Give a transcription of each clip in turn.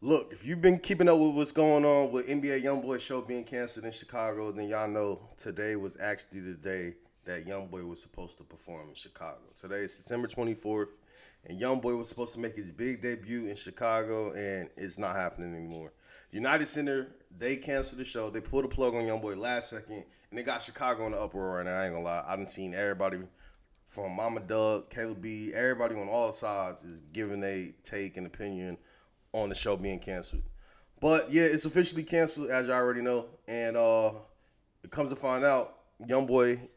Look, if you've been keeping up with what's going on with NBA YoungBoy show being canceled in Chicago, then y'all know today was actually the day that YoungBoy was supposed to perform in Chicago. Today is September 24th, and YoungBoy was supposed to make his big debut in Chicago, and it's not happening anymore. The United Center, they canceled the show. They pulled the plug on YoungBoy last second, and they got Chicago in the uproar. And I ain't gonna lie, I done seen everybody from Mama Doug, Caleb B, everybody on all sides is giving a take and opinion on the show being canceled. But yeah, it's officially canceled, as you already know. And it comes to find out, YoungBoy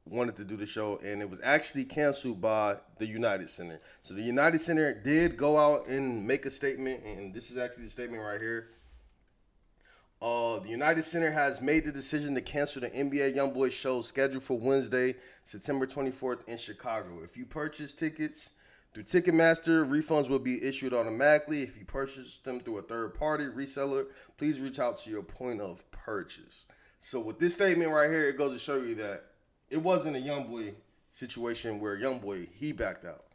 wanted to do the show, and it was actually canceled by the United Center. So the United Center did go out and make a statement, and this is actually the statement right here. The United Center has made the decision to cancel the NBA YoungBoy show scheduled for Wednesday, September 24th in Chicago. If you purchase tickets through Ticketmaster, refunds will be issued automatically. If you purchase them through a third-party reseller, please reach out to your point of purchase. So with this statement right here, it goes to show you that it wasn't a YoungBoy situation where YoungBoy, he backed out.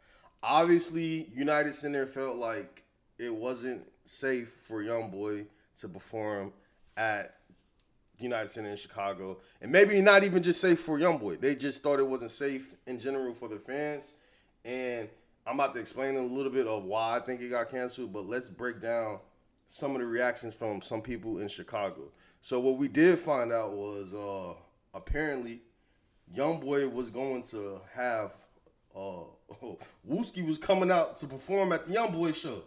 Obviously, United Center felt like it wasn't safe for YoungBoy to perform at United Center in Chicago, and maybe not even just safe for YoungBoy. They just thought it wasn't safe in general for the fans. And I'm about to explain a little bit of why I think it got canceled, but let's break down some of the reactions from some people in Chicago. So what we did find out was apparently YoungBoy was going to have uh, Wooski was coming out to perform at the YoungBoy show.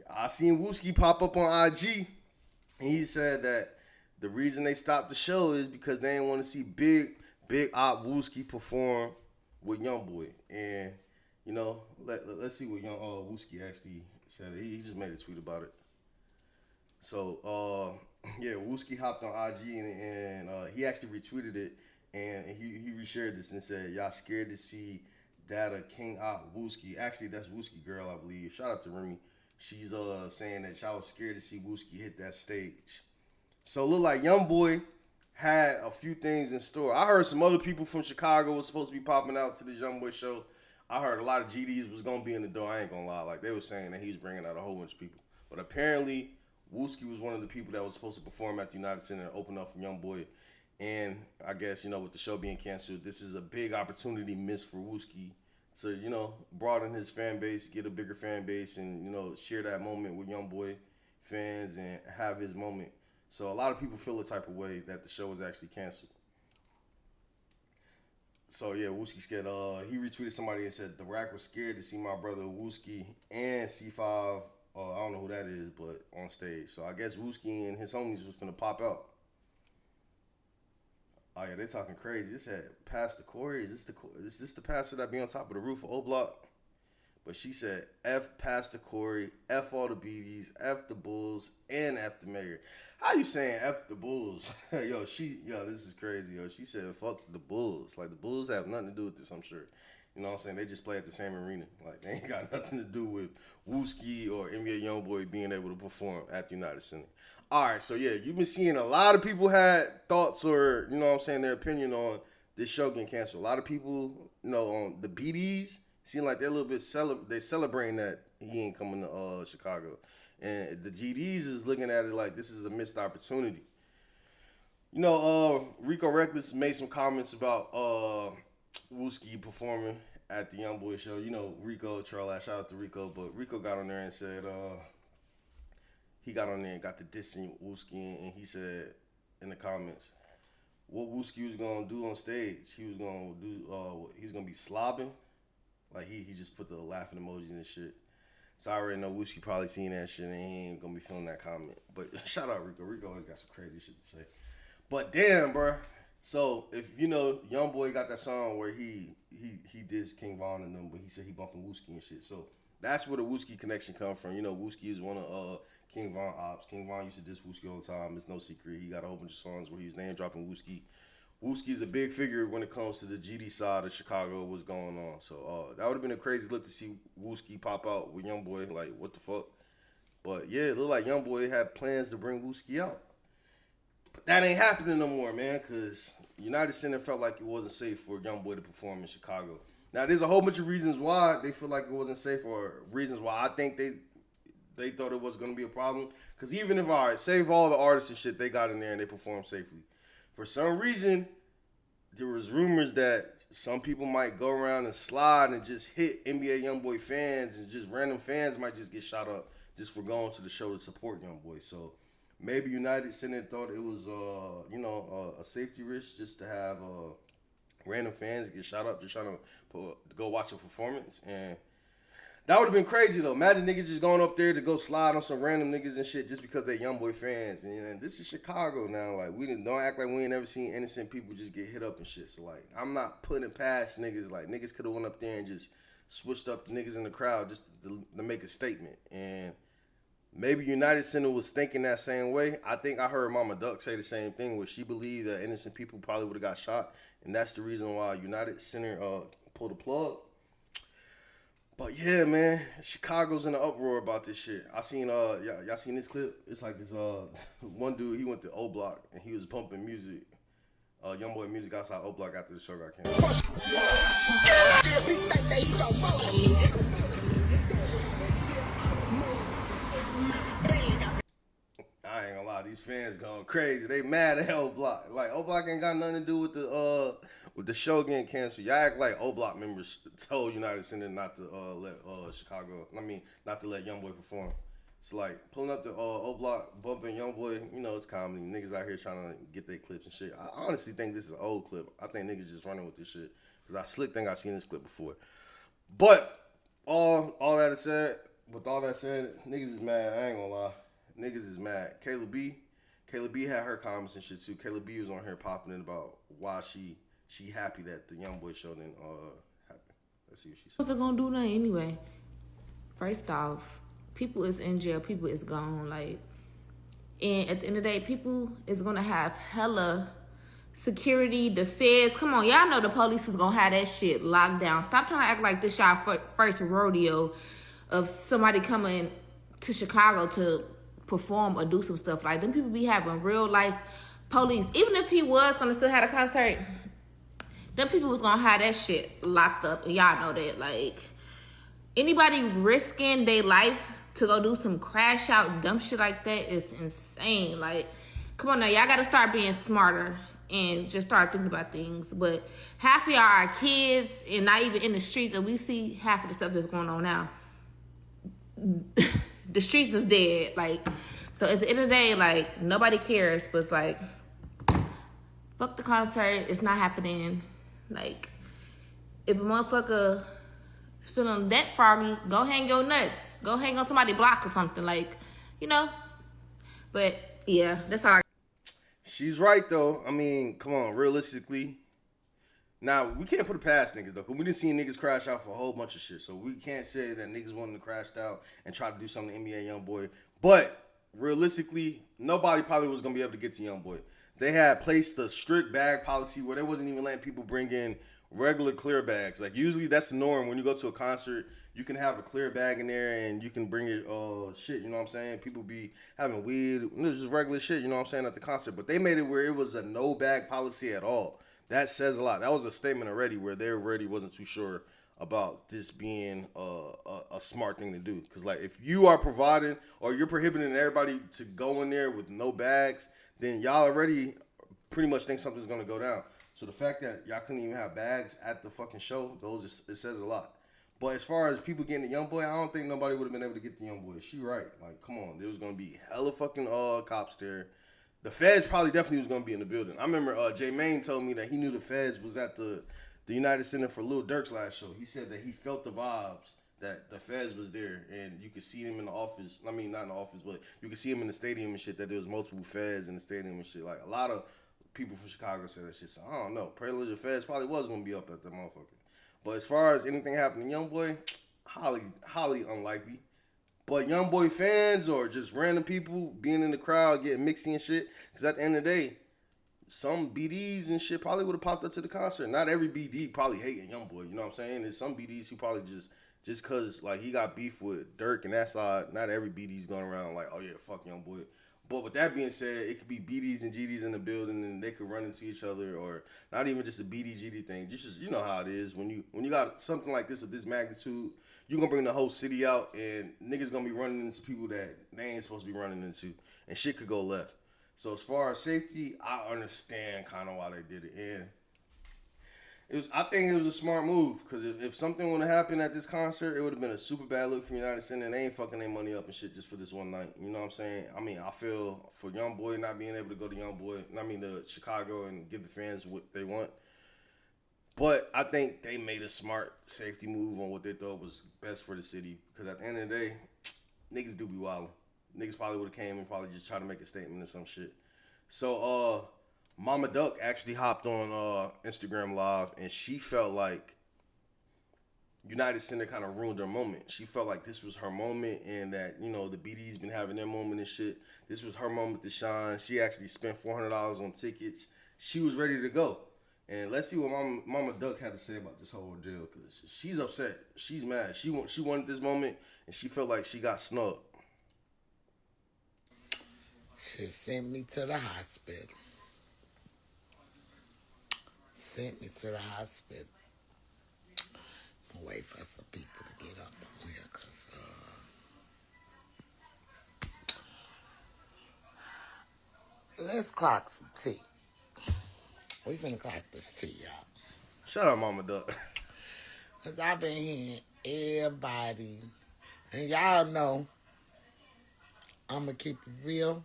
I seen Wooski pop up on IG, and he said that the reason they stopped the show is because they didn't want to see big Op Wooski perform with YoungBoy. And let's see what young Wooski actually said. He just made a tweet about it. So yeah, Wooski hopped on IG, and he actually retweeted it, and he reshared this and said, "Y'all scared to see Data King Op Wooski." Actually, that's Wooski girl, I believe. Shout out to Remy. She's saying that y'all was scared to see Wooski hit that stage. So it looked like YoungBoy had a few things in store. I heard some other people from Chicago was supposed to be popping out to this YoungBoy show. I heard a lot of GDs was gonna be in the door. I ain't gonna lie, like they were saying that he was bringing out a whole bunch of people. But apparently, Wooski was one of the people that was supposed to perform at the United Center and open up for YoungBoy. And I guess with the show being canceled, this is a big opportunity missed for Wooski to broaden his fan base, get a bigger fan base, and share that moment with YoungBoy fans and have his moment. So a lot of people feel the type of way that the show was actually canceled. So yeah, Wooski scared. He retweeted somebody and said the Rack was scared to see my brother Wooski and C5. I don't know who that is, but on stage. So I guess Wooski and his homies was gonna pop out. Oh yeah, they talking crazy. This said Pastor Corey. Is this the pastor that be on top of the roof of O Block? But she said F Pastor Corey, F all the BDs, F the Bulls, and F the mayor. How you saying F the Bulls? This is crazy, yo. She said fuck the Bulls. Like the Bulls have nothing to do with this, I'm sure. You know what I'm saying? They just play at the same arena. Like they ain't got nothing to do with Wooski or NBA YoungBoy being able to perform at the United Center. All right, so yeah, you've been seeing a lot of people had thoughts or their opinion on this show getting canceled. A lot of people, on the BDs seem like they're a little bit they celebrating that he ain't coming to Chicago, and the GDs is looking at it like this is a missed opportunity. Rico Reckless made some comments about Wooski performing at the YoungBoy show. Rico troll ass. Shout out to Rico, but Rico got on there and said he got on there and got the dissing Wooski, and he said in the comments what Wooski was gonna do on stage. He was gonna do he's gonna be slobbing. Like he just put the laughing emojis and shit. So I already know Wooski probably seen that shit and he ain't gonna be feeling that comment. But shout out Rico. Rico always got some crazy shit to say. But damn, bro. So if YoungBoy got that song where he did King Von and them, but he said he bumping Wooski and shit. So that's where the Wooski connection come from. Wooski is one of King Von ops. King Von used to diss Wooski all the time. It's no secret. He got a whole bunch of songs where he was name dropping Wooski. Wooski's a big figure when it comes to the GD side of Chicago. What's going on? So that would have been a crazy look to see Wooski pop out with YoungBoy. Like what the fuck? But yeah, it looked like YoungBoy had plans to bring Wooski out. But that ain't happening no more, man, because United Center felt like it wasn't safe for YoungBoy to perform in Chicago. Now, there's a whole bunch of reasons why they feel like it wasn't safe, or reasons why I think they thought it was gonna be a problem. Cause even if all right, save all the artists and shit they got in there and they performed safely. For some reason, there was rumors that some people might go around and slide and just hit NBA YoungBoy fans, and just random fans might just get shot up just for going to the show to support YoungBoy. So maybe United Center thought it was a safety risk just to have random fans get shot up just trying to go watch a performance. And that would have been crazy though. Imagine niggas just going up there to go slide on some random niggas and shit just because they YoungBoy fans. And this is Chicago now. Like don't act like we ain't never seen innocent people just get hit up and shit. So like I'm not putting it past niggas. Like niggas could have went up there and just switched up the niggas in the crowd just to make a statement. And maybe United Center was thinking that same way. I think I heard Mama Duck say the same thing, where she believed that innocent people probably would have got shot, and that's the reason why United Center pulled the plug. But yeah, man, Chicago's in an uproar about this shit. I seen y'all seen this clip? It's like this one dude, he went to O Block and he was pumping music. YoungBoy music outside O Block after the show got canceled. I ain't gonna lie, these fans going crazy. They mad at O Block. Like O Block ain't got nothing to do with the show getting canceled. Y'all act like O Block members told United Center not to not to let YoungBoy perform. It's like pulling up the O Block, bumping YoungBoy. You know it's comedy. Niggas out here trying to get their clips and shit. I honestly think this is an old clip. I think niggas just running with this shit because I slick think I seen this clip before. But all that said, niggas is mad. I ain't gonna lie. Niggas is mad. Kayla B had her comments and shit too. Kayla B was on here popping in about why she happy that the YoungBoy show didn't happen. Let's see what she said. What's it gonna do nothing anyway? First off, people is in jail, people is gone, like, and at the end of the day, people is gonna have hella security, the feds. Come on, y'all know the police is gonna have that shit locked down. Stop trying to act like this y'all first rodeo of somebody coming to Chicago to perform or do some stuff. Like, them people be having real life police. Even if he was gonna still have a concert, them people was gonna have that shit locked up, and y'all know that. Like, anybody risking their life to go do some crash out dumb shit like that is insane. Like, come on now, y'all gotta start being smarter and just start thinking about things. But half of y'all are kids and not even in the streets, and we see half of the stuff that's going on now. The streets is dead. Like, so at the end of the day, like, nobody cares, but it's like, fuck the concert, it's not happening. Like, if a motherfucker is feeling that froggy, go hang your nuts. Go hang on somebody's block or something, like, you know? But, yeah, that's all. She's right, though. I mean, come on, realistically. Now, we can't put it past niggas, though, because we done seen niggas crash out for a whole bunch of shit. So we can't say that niggas wanted to crash out and try to do something to NBA YoungBoy. But, realistically, nobody probably was going to be able to get to YoungBoy. They had placed a strict bag policy where they wasn't even letting people bring in regular clear bags. Like, usually that's the norm. When you go to a concert, you can have a clear bag in there and you can bring your shit, you know what I'm saying? People be having weed, just regular shit, you know what I'm saying, at the concert. But they made it where it was a no bag policy at all. That says a lot. That was a statement already where they already wasn't too sure about this being a smart thing to do. Because, like, if you are providing or you're prohibiting everybody to go in there with no bags, then y'all already pretty much think something's going to go down. So the fact that y'all couldn't even have bags at the fucking show, it says a lot. But as far as people getting the YoungBoy, I don't think nobody would have been able to get the YoungBoy. She right. Like, come on. There was going to be hella fucking cops there. The feds probably definitely was going to be in the building. I remember J Main told me that he knew the feds was at the United Center for Lil Durk's last show. He said that he felt the vibes that the feds was there, and you could see him in the office. I mean, not in the office, but you could see him in the stadium and shit, that there was multiple feds in the stadium and shit. Like, a lot of people from Chicago said that shit. So, I don't know. Privilege of feds probably was going to be up at that motherfucker. But as far as anything happening to YoungBoy, highly unlikely. But YoungBoy fans or just random people being in the crowd getting mixy and shit, because at the end of the day, some BDs and shit probably would have popped up to the concert. Not every BD probably hating YoungBoy, you know what I'm saying? There's some BDs who probably just because, like, he got beef with Durk and that side, not every BD's going around like, oh yeah, fuck YoungBoy. But with that being said, it could be BDs and GDs in the building, and they could run into each other, or not even just a BD GD thing. Just you know how it is when you got something like this of this magnitude, you gonna bring the whole city out, and niggas gonna be running into people that they ain't supposed to be running into, and shit could go left. So as far as safety, I understand kind of why they did it, and I think it was a smart move because if something would have happened at this concert, it would have been a super bad look for United Center. And they ain't fucking their money up and shit just for this one night. You know what I'm saying? I mean, I feel for YoungBoy not being able to go to to Chicago and give the fans what they want. But I think they made a smart safety move on what they thought was best for the city because at the end of the day, niggas do be wildin'. Niggas probably would have came and probably just tried to make a statement or some shit. So, Mama Duck actually hopped on Instagram Live, and she felt like United Center kind of ruined her moment. She felt like this was her moment, and that the BD's been having their moment and shit. This was her moment to shine. She actually spent $400 on tickets. She was ready to go, and let's see what Mama Duck had to say about this whole deal because she's upset. She's mad. She wanted this moment, and she felt like she got snubbed. She sent me to the hospital. Sent me to the hospital. I'm gonna wait for some people to get up on here, cause let's clock some tea. We finna clock this tea, y'all. Shut up, Mama Duck. Cause I've been hearing everybody, and y'all know I'm gonna keep it real.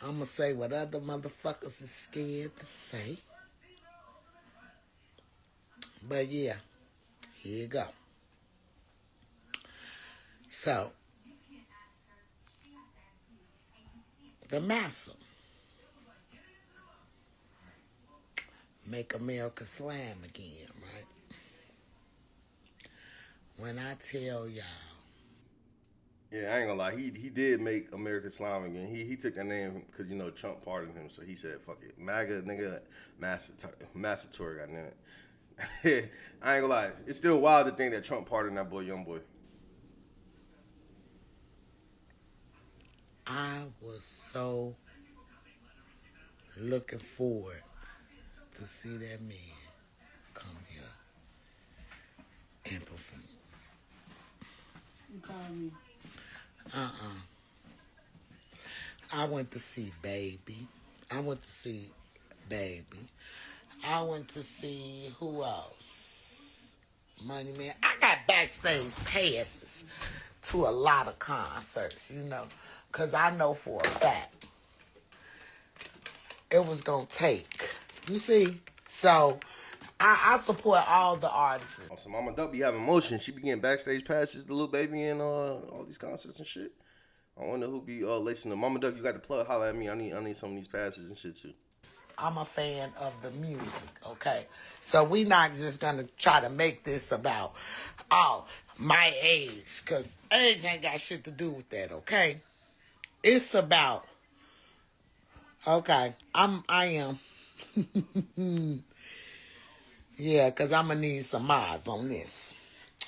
I'm gonna say what other motherfuckers is scared to say. But yeah, here you go. So, the massa. Make America slam again, right? When I tell y'all. Yeah, I ain't gonna lie. He did make America Slam again. He took that name because Trump pardoned him, so he said, "Fuck it, MAGA nigga, Massator, goddamn it." I ain't gonna lie. It's still wild to think that Trump pardoned that boy, YoungBoy. I was so looking forward to see that man come here and perform. You call me. I went to see Baby. I went to see who else? Money Man. I got backstage passes to a lot of concerts, because I know for a fact it was going to take. You see? So, I support all the artists. So Mama Duck be having motion. She be getting backstage passes to Lil Baby and all these concerts and shit. I wonder who be listening to Mama Duck. You got the plug. Holla at me. I need some of these passes and shit too. I'm a fan of the music, okay? So we not just going to try to make this about, my age, because age ain't got shit to do with that, okay? It's about, okay, I am. Yeah, because I'm going to need some mods on this.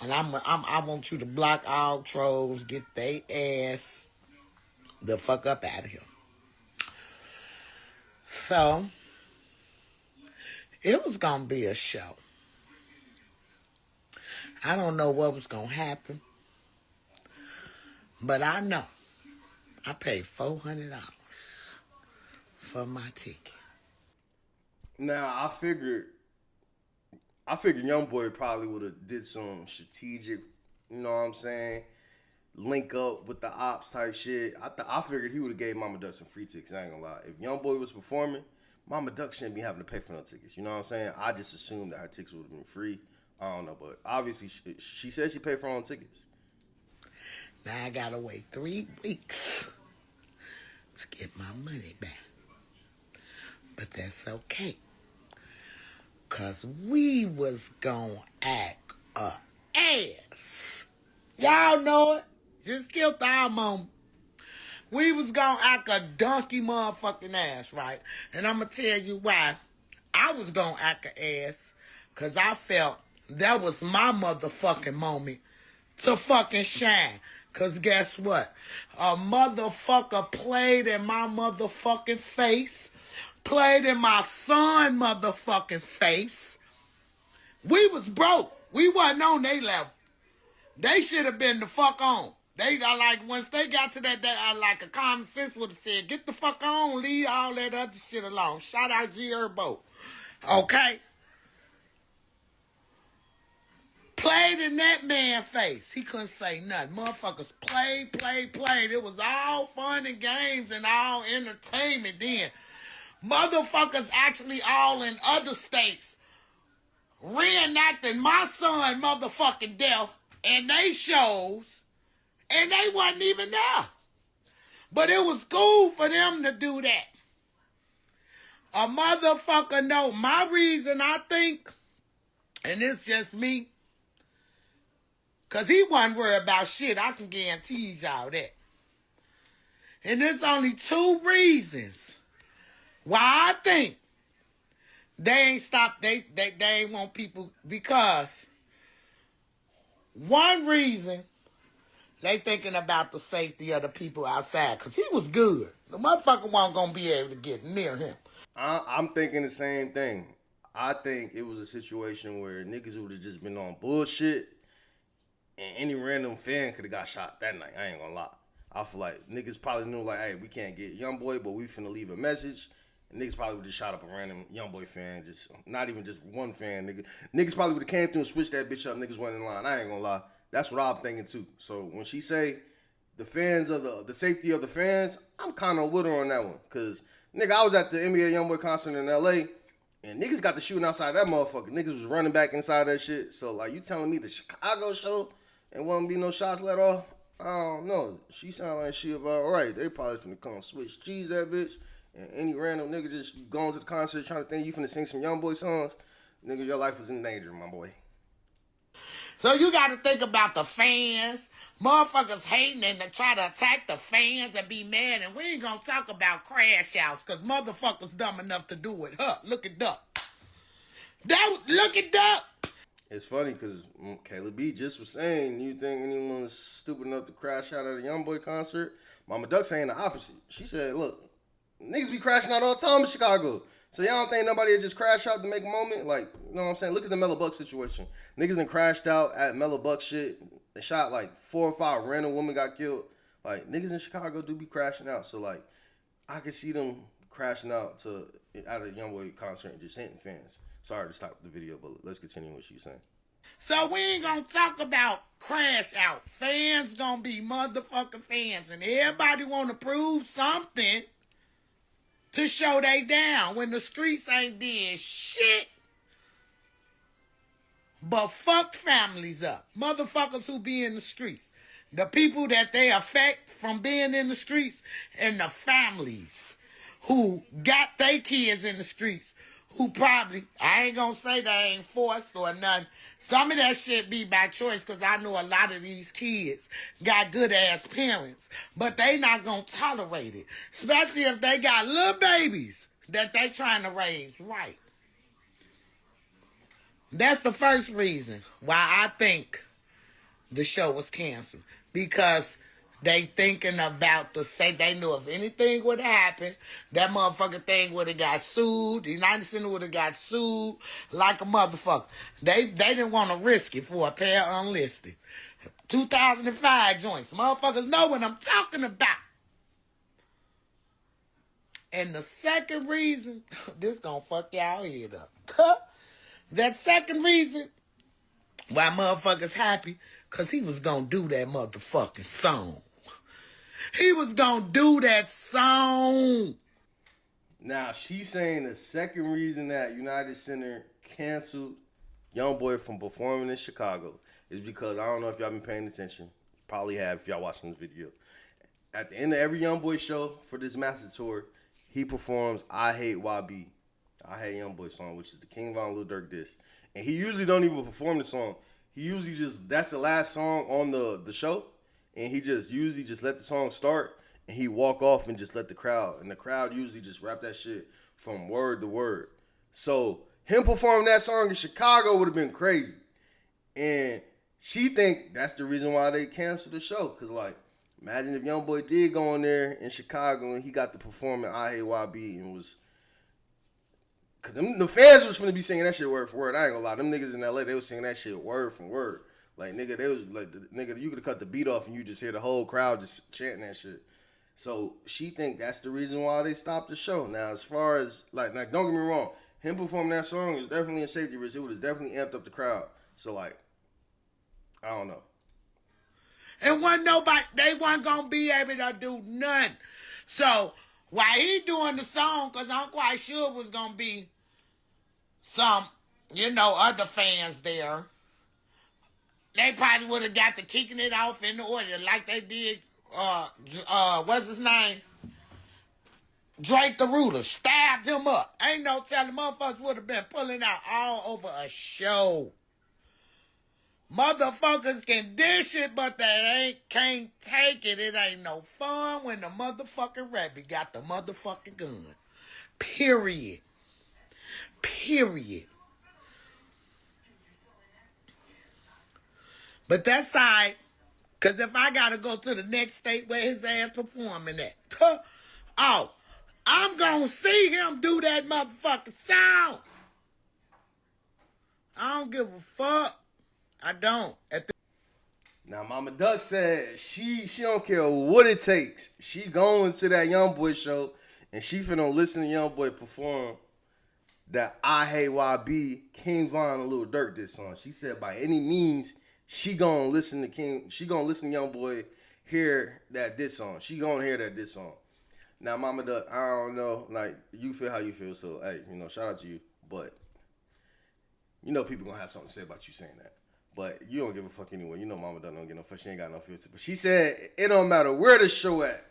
And I want you to block all trolls, get they ass the fuck up out of here. So, it was going to be a show. I don't know what was going to happen. But I know I paid $400 for my ticket. Now, I figured YoungBoy probably would have did some strategic, you know what I'm saying, link up with the ops type shit. I figured he would have gave Mama Duck some free tickets. I ain't gonna lie. If YoungBoy was performing, Mama Duck shouldn't be having to pay for no tickets. You know what I'm saying? I just assumed that her tickets would have been free. I don't know, but obviously she said she paid for her own tickets. Now I gotta wait 3 weeks to get my money back. But that's okay. Cause we was gonna act a ass. Y'all know it. Just killed our moment. We was gonna act a donkey motherfucking ass, right? And I'm gonna tell you why I was gonna act a ass. Cause I felt that was my motherfucking moment to fucking shine. Because guess what? A motherfucker played in my motherfucking face. Played in my son motherfucking face. We was broke. We wasn't on their level. They should have been the fuck on. They like, once they got to that, like a common sense would have said, get the fuck on, leave all that other shit alone. Shout out G Herbo. Okay? Played in that man's face. He couldn't say nothing. Motherfuckers played. It was all fun and games and all entertainment then. Motherfuckers actually all in other states reenacting my son motherfucking death and they shows, and they wasn't even there. But it was cool for them to do that. A motherfucker know my reason, I think, and it's just me, because he wasn't worried about shit. I can guarantee y'all that. And there's only two reasons why I think they ain't stopped, they ain't want people, because one reason, they thinking about the safety of the people outside, because he was good. The motherfucker wasn't going to be able to get near him. I'm thinking the same thing. I think it was a situation where niggas would have just been on bullshit and any random fan could have got shot that night. I ain't gonna lie. I feel like niggas probably knew, like, hey, we can't get YoungBoy, but we finna leave a message. And niggas probably would have shot up a random YoungBoy fan, just not even just one fan, nigga. Niggas probably would have came through and switched that bitch up. Niggas went in line. I ain't gonna lie. That's what I'm thinking too. So when she say the fans of the safety of the fans, I'm kind of with her on that one. Cause nigga, I was at the NBA YoungBoy concert in LA, and niggas got to shooting outside that motherfucker. Niggas was running back inside that shit. So like, you telling me the Chicago show and won't be no shots let off? I don't know. She sound like she about right. They probably finna come switch cheese that bitch. And any random nigga just going to the concert trying to think you finna sing some YoungBoy songs, nigga, your life is in danger, my boy. So you got to think about the fans. Motherfuckers hating and they try to attack the fans and be mad. And we ain't going to talk about crash outs because motherfuckers dumb enough to do it. Huh, look at Duck. Look at Duck. It's funny because Caleb B just was saying, you think anyone's stupid enough to crash out at a YoungBoy concert? Mama Duck saying the opposite. She said, look, niggas be crashing out all the time in Chicago. So y'all don't think nobody would just crash out to make a moment? Like, you know what I'm saying? Look at the Mellow Buck situation. Niggas done crashed out at Mellow Buck shit. They shot like 4 or 5 random women got killed. Like, niggas in Chicago do be crashing out. So like, I could see them crashing out at a YoungBoy concert and just hitting fans. Sorry to stop the video, but let's continue what she's saying. So we ain't gonna talk about crash out. Fans gonna be motherfucking fans. And everybody wanna prove something to show they down when the streets ain't did shit but fucked families up. Motherfuckers who be in the streets. The people that they affect from being in the streets and the families who got their kids in the streets who probably, I ain't gonna say they ain't forced or nothing. Some of that shit be by choice because I know a lot of these kids got good ass parents, but they not gonna tolerate it. Especially if they got little babies that they trying to raise right. That's the first reason why I think the show was canceled. Because they thinking about they knew if anything would have happened, that motherfucking thing would have got sued. The United States would have got sued like a motherfucker. They didn't want to risk it for a pair unlisted. 2005 joints. Motherfuckers know what I'm talking about. And the second reason, this gonna fuck y'all head up. That second reason why motherfuckers happy, because he was gonna do that motherfucking song. He was gonna do that song. Now, she's saying the second reason that United Center canceled YoungBoy from performing in Chicago is because, I don't know if y'all been paying attention. Probably have if y'all watching this video. At the end of every YoungBoy show for this master tour, he performs I Hate YB. I Hate YoungBoy song, which is the King Von Lil Durk diss. And he usually don't even perform the song. He usually that's the last song on the show. And he just usually just let the song start and he walk off and just let the crowd. And the crowd usually just rap that shit from word to word. So him performing that song in Chicago would have been crazy. And she think that's the reason why they canceled the show. Cause like, imagine if YoungBoy did go in there in Chicago and he got to perform in I Hate YB and was, cause the fans was gonna be singing that shit word for word. I ain't gonna lie, them niggas in LA, they was singing that shit word for word. Like nigga, they was like, nigga, you could have cut the beat off and you just hear the whole crowd just chanting that shit. So she think that's the reason why they stopped the show. Now, as far as like don't get me wrong, him performing that song is definitely a safety risk. It would have definitely amped up the crowd. So like, I don't know. And they wasn't gonna be able to do nothing. So while he doing the song, cause I'm quite sure it was gonna be some, other fans there. They probably would have got to kicking it off in the audience like they did. What's his name? Drake the Ruler stabbed him up. Ain't no telling, motherfuckers would have been pulling out all over a show. Motherfuckers can dish it, but they can't take it. It ain't no fun when the motherfucking rabbit got the motherfucking gun. Period. But that's all right. Because if I got to go to the next state where his ass performing at, I'm going to see him do that motherfucking sound. I don't give a fuck. I don't. Now, Mama Duck said she don't care what it takes. She going to that YoungBoy show and she finna listen to YoungBoy perform that I Hate YB, King Von and Lil Durk this song. She said by any means she gonna listen to YoungBoy hear that diss song. She gonna hear that diss song. Now, Mama Duck, I don't know, like, you feel how you feel, so, hey, shout out to you, but, people gonna have something to say about you saying that, but you don't give a fuck anyway. Mama Duck don't get no fuck, she ain't got no filter, but she said it don't matter where the show at,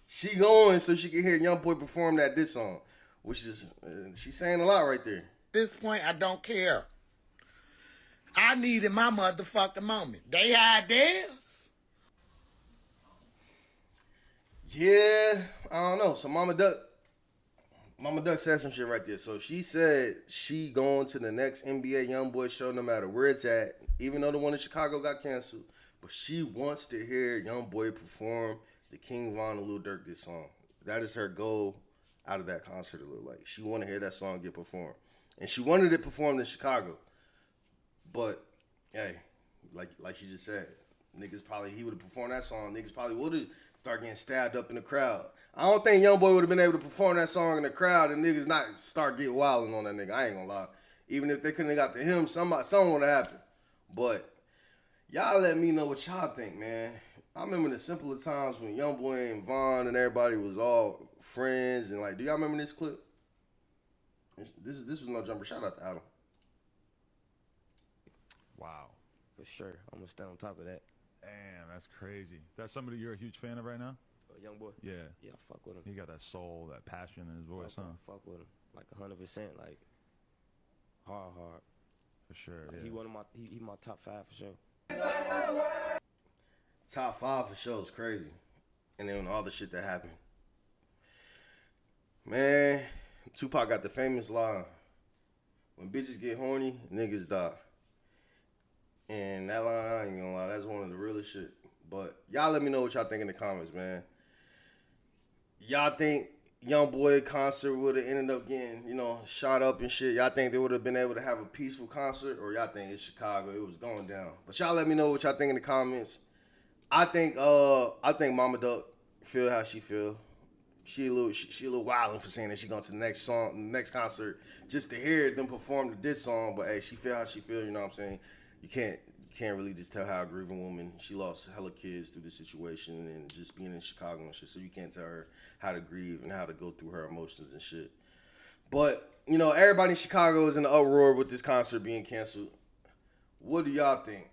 she going so she can hear YoungBoy perform that diss song, which is, she's saying a lot right there. At this point, I don't care. I needed my motherfucking moment. They had theirs. Yeah, I don't know. So Mama Duck said some shit right there. So she said she going to the next NBA YoungBoy show no matter where it's at, even though the one in Chicago got canceled. But she wants to hear YoungBoy perform the King Von and Lil Durk this song. That is her goal out of that concert. It looked like she want to hear that song get performed, and she wanted it performed in Chicago. But hey, like she just said, he would have performed that song. Niggas probably would have started getting stabbed up in the crowd. I don't think YoungBoy would have been able to perform that song in the crowd and niggas not start getting wilding on that nigga. I ain't gonna lie. Even if they couldn't have got to him, something would have happened. But y'all let me know what y'all think, man. I remember the simpler times when YoungBoy and Von and everybody was all friends and like, do y'all remember this clip? This was no jumper. Shout out to Adam. Wow. For sure. I'm gonna stay on top of that. Damn, that's crazy. That's somebody you're a huge fan of right now? YoungBoy? Yeah. Yeah, I fuck with him. He got that soul, that passion in his voice, huh? Fuck with him. Like 100%, like hard. For sure, like, yeah. He my top 5 for sure. Top 5 for sure is crazy. And then all the shit that happened. Man, Tupac got the famous line, when bitches get horny, niggas die. And that line, I ain't gonna lie, that's one of the realest shit. But y'all let me know what y'all think in the comments, man. Y'all think YoungBoy concert would have ended up getting, shot up and shit? Y'all think they would have been able to have a peaceful concert? Or y'all think it's Chicago, it was going down? But y'all let me know what y'all think in the comments. I think Mama Duck feel how she feel. She a little wildin' for saying that she going to the next concert just to hear them perform this song. But hey, she feel how she feel. You know what I'm saying? You can't really just tell how a grieving woman. She lost hella kids through this situation and just being in Chicago and shit. So you can't tell her how to grieve and how to go through her emotions and shit. But everybody in Chicago is in the uproar with this concert being canceled. What do y'all think?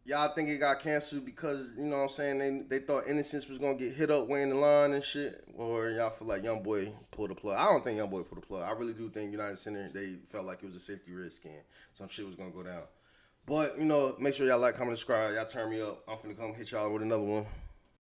Y'all think it got canceled because, what I'm saying, they thought Innocence was going to get hit up waiting in line and shit? Or y'all feel like YoungBoy pulled the plug? I don't think YoungBoy pulled the plug. I really do think United Center, they felt like it was a safety risk and some shit was going to go down. But, make sure y'all like, comment, subscribe. Y'all turn me up. I'm finna come hit y'all with another one.